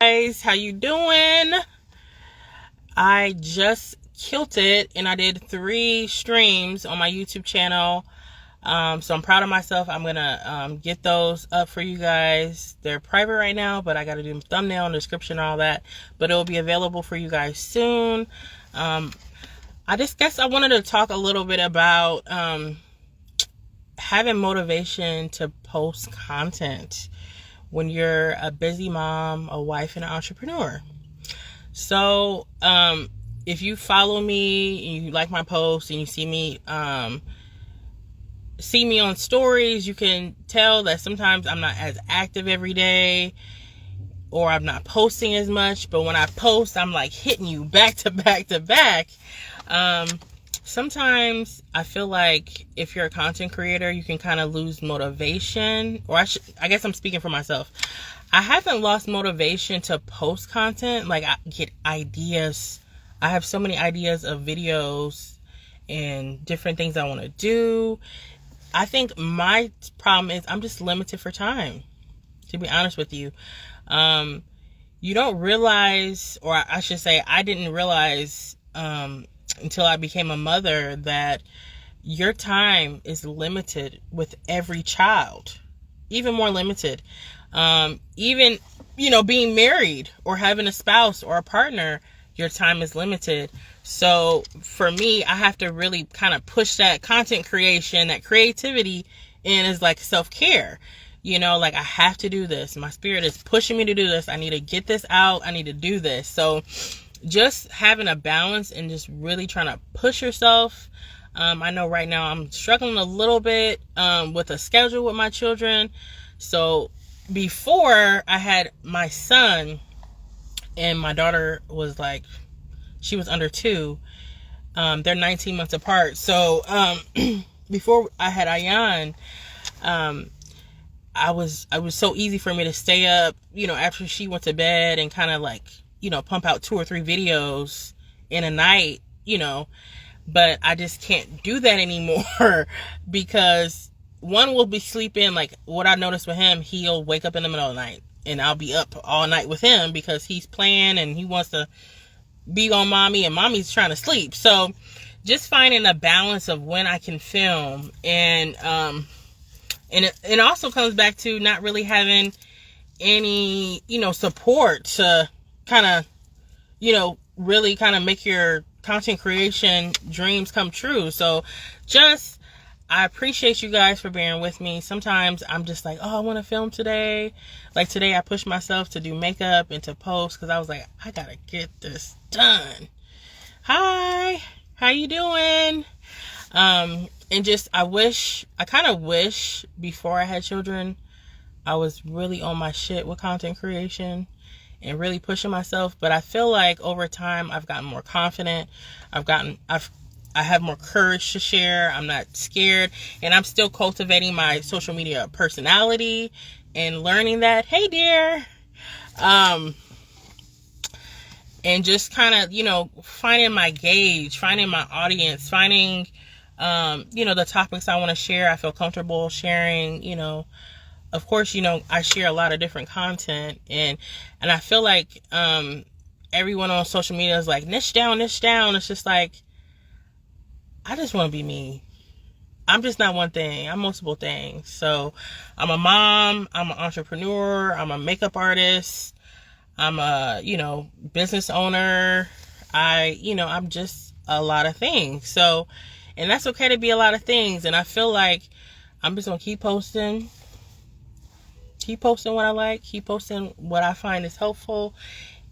Guys, how you doing? I just killed it and I did 3 streams on my YouTube channel. So I'm proud of myself. I'm gonna get those up for you guys. They're private right now, but I gotta do thumbnail and description and all that, but it will be available for you guys soon. I just guess I wanted to talk a little bit about having motivation to post content when you're a busy mom, a wife, and an entrepreneur. So if you follow me and you like my posts and you see me on stories, you can tell that sometimes I'm not as active every day, or I'm not posting as much. But when I post, I'm like hitting you back to back to back. Sometimes I feel like if you're a content creator, you can kind of lose motivation, or I guess I'm speaking for myself. I haven't lost motivation to post content. Like, I get ideas. I have so many ideas of videos and different things I want to do. I think my problem is I'm just limited for time, to be honest with you. You don't realize, or I should say, I didn't realize until I became a mother, that your time is limited with every child, even more limited. Even, being married or having a spouse or a partner, your time is limited. So for me, I have to really kind of push that content creation, that creativity in as like self-care. Like, I have to do this. My spirit is pushing me to do this. I need to get this out. I need to do this. So just having a balance and just really trying to push yourself. I know right now I'm struggling a little bit with a schedule with my children. So before I had my son and my daughter was like, she was under 2. They're 19 months apart. So before I had Ayan, it was so easy for me to stay up, after she went to bed and kind of like, pump out 2 or 3 videos in a night, but I just can't do that anymore because one will be sleeping. Like, what I noticed with him, he'll wake up in the middle of the night and I'll be up all night with him because he's playing and he wants to be on mommy and mommy's trying to sleep. So just finding a balance of when I can film, and it also comes back to not really having any, support to kind of, really kind of make your content creation dreams come true. So I appreciate you guys for bearing with me. Sometimes I'm just like, oh, I want to film today. Like today I pushed myself to do makeup and to post because I was like, I gotta get this done. Hi, how you doing? And just, I kind of wish before I had children, I was really on my shit with content creation and really pushing myself. But I feel like over time I've gotten more confident. I have more courage to share. I'm not scared, and I'm still cultivating my social media personality and learning that, hey dear, and just kind of, finding my gauge, finding my audience, finding, the topics I want to share. I feel comfortable sharing, of course, I share a lot of different content, and I feel like, everyone on social media is like, niche down. It's just like, I just want to be me. I'm just not one thing. I'm multiple things. So I'm a mom, I'm an entrepreneur, I'm a makeup artist, I'm a, business owner. I'm just a lot of things. So, and that's okay to be a lot of things. And I feel like I'm just going to keep posting what I like, keep posting what I find is helpful.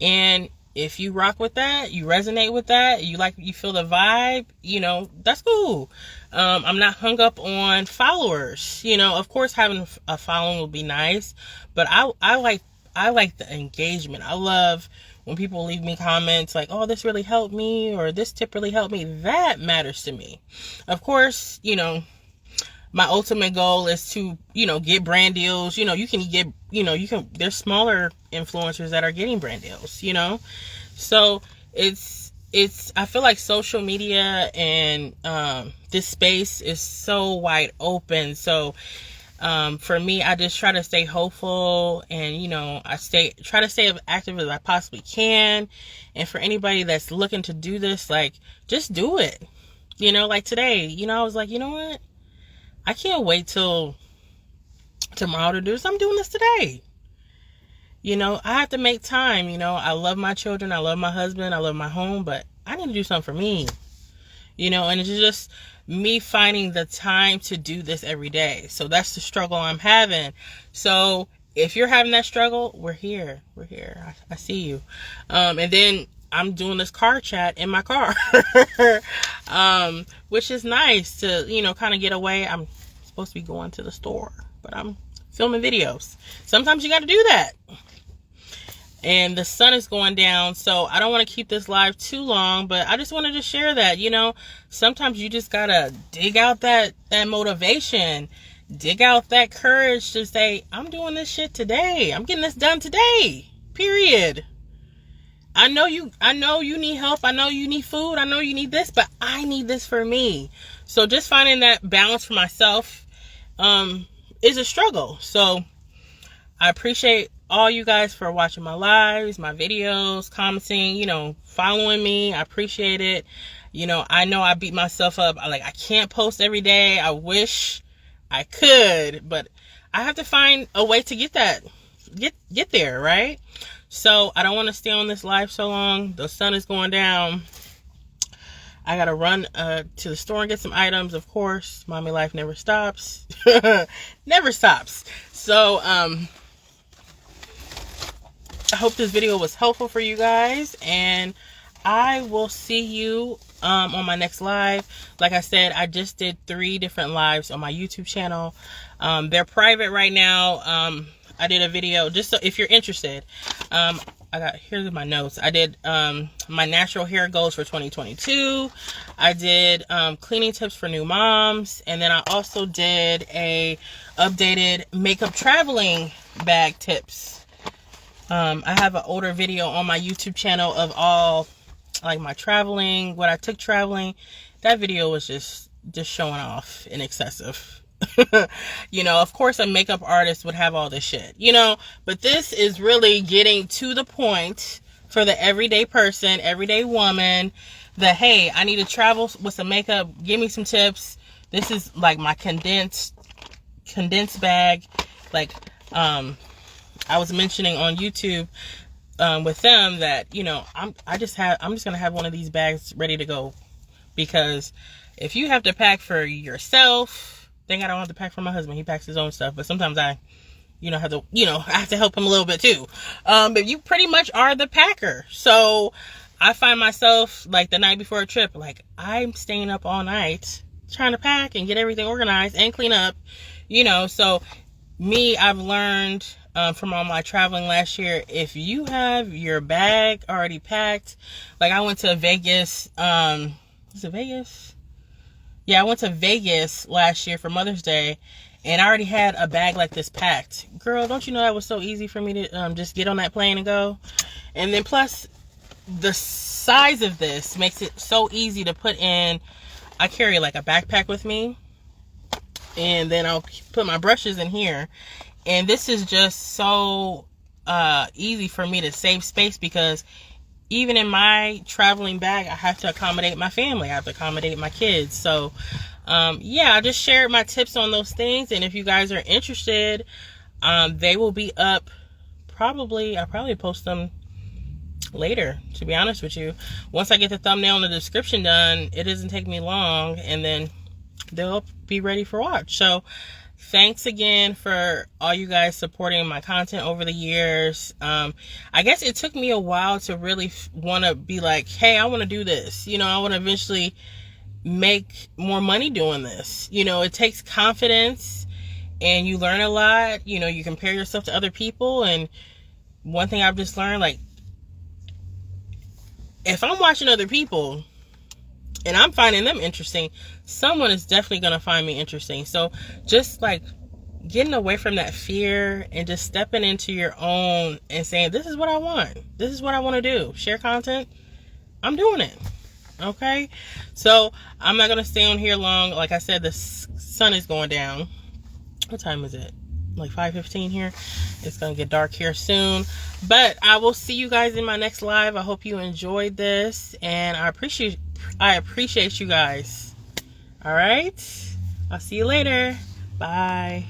And if you rock with that, you resonate with that, you feel the vibe, that's cool. I'm not hung up on followers. Of course having a following will be nice, but I like the engagement. I love when people leave me comments like, oh, this really helped me, or this tip really helped me. That matters to me. Of course, my ultimate goal is to, get brand deals. There's smaller influencers that are getting brand deals, So I feel like social media and this space is so wide open. So For me, I just try to stay hopeful, and you know, try to stay as active as I possibly can. And for anybody that's looking to do this, like, just do it. You know, like today, you know, I was like, you know what? I can't wait till tomorrow to do this. I'm doing this today. You know, I have to make time. You know, I love my children, I love my husband, I love my home, but I need to do something for me. You know, and it's just me finding the time to do this every day. So that's the struggle I'm having. So if you're having that struggle, we're here. We're here. I see you. And then I'm doing this car chat in my car, which is nice to, you know, kind of get away. I'm supposed to be going to the store, but I'm filming videos. Sometimes you got to do that. And the sun is going down, so I don't want to keep this live too long, but I just wanted to share that, you know, sometimes you just gotta dig out that motivation, dig out that courage to say, I'm doing this shit today. I'm getting this done today, period. I know you need help. I know you need food. I know you need this, but I need this for me. So just finding that balance for myself is a struggle. So I appreciate all you guys for watching my lives, my videos, commenting, you know, following me. I appreciate it. You know I beat myself up. I can't post every day. I wish I could, but I have to find a way to get there, right? So I don't want to stay on this live so long. The sun is going down. I gotta run to the store and get some items. Of course, mommy life never stops. Never stops. So I hope this video was helpful for you guys, and I will see you on my next live. Like I said, I just did 3 different lives on my YouTube channel. They're private right now. I did a video just so if you're interested. Here's my notes. I did my natural hair goals for 2022. I did cleaning tips for new moms, and then I also did a updated makeup traveling bag tips. I have an older video on my YouTube channel of all like my traveling, what I took traveling. That video was just showing off and excessive. You know, of course a makeup artist would have all this shit, you know, but this is really getting to the point for the everyday person, everyday woman, that, hey, I need to travel with some makeup. Give me some tips. This is like my condensed bag. Like, I was mentioning on YouTube with them that, you know, I'm just gonna have one of these bags ready to go, because if you have to pack for yourself, then I don't have to pack for my husband. He packs his own stuff, but sometimes I have to help him a little bit too. But you pretty much are the packer. So I find myself like the night before a trip, like I'm staying up all night trying to pack and get everything organized and clean up, you know. So I've learned from all my traveling last year, if you have your bag already packed, like I went to Vegas, was it Vegas? Yeah, I went to Vegas last year for Mother's Day, and I already had a bag like this packed. Girl, don't you know that was so easy for me to just get on that plane and go? And then plus, the size of this makes it so easy to put in. I carry like a backpack with me, and then I'll put my brushes in here. And this is just so easy for me to save space, because even in my traveling bag, I have to accommodate my family. I have to accommodate my kids. So, yeah, I just shared my tips on those things. And if you guys are interested, they will be up I'll probably post them later, to be honest with you. Once I get the thumbnail and the description done, it doesn't take me long, and then they'll be ready for watch. So thanks again for all you guys supporting my content over the years. I guess it took me a while to really want to be like, hey, I want to do this. You know, I want to eventually make more money doing this. You know, it takes confidence, and you learn a lot. You know, you compare yourself to other people. And one thing I've just learned, like, if I'm watching other people and I'm finding them interesting, someone is definitely going to find me interesting. So just like getting away from that fear and just stepping into your own and saying, this is what I want. This is what I want to do. Share content. I'm doing it. Okay. So I'm not going to stay on here long. Like I said, the sun is going down. What time is it? Like 5:15 here. It's gonna get dark here soon, but I will see you guys in my next live. I hope you enjoyed this, and I appreciate you guys. All right, I'll see you later. Bye.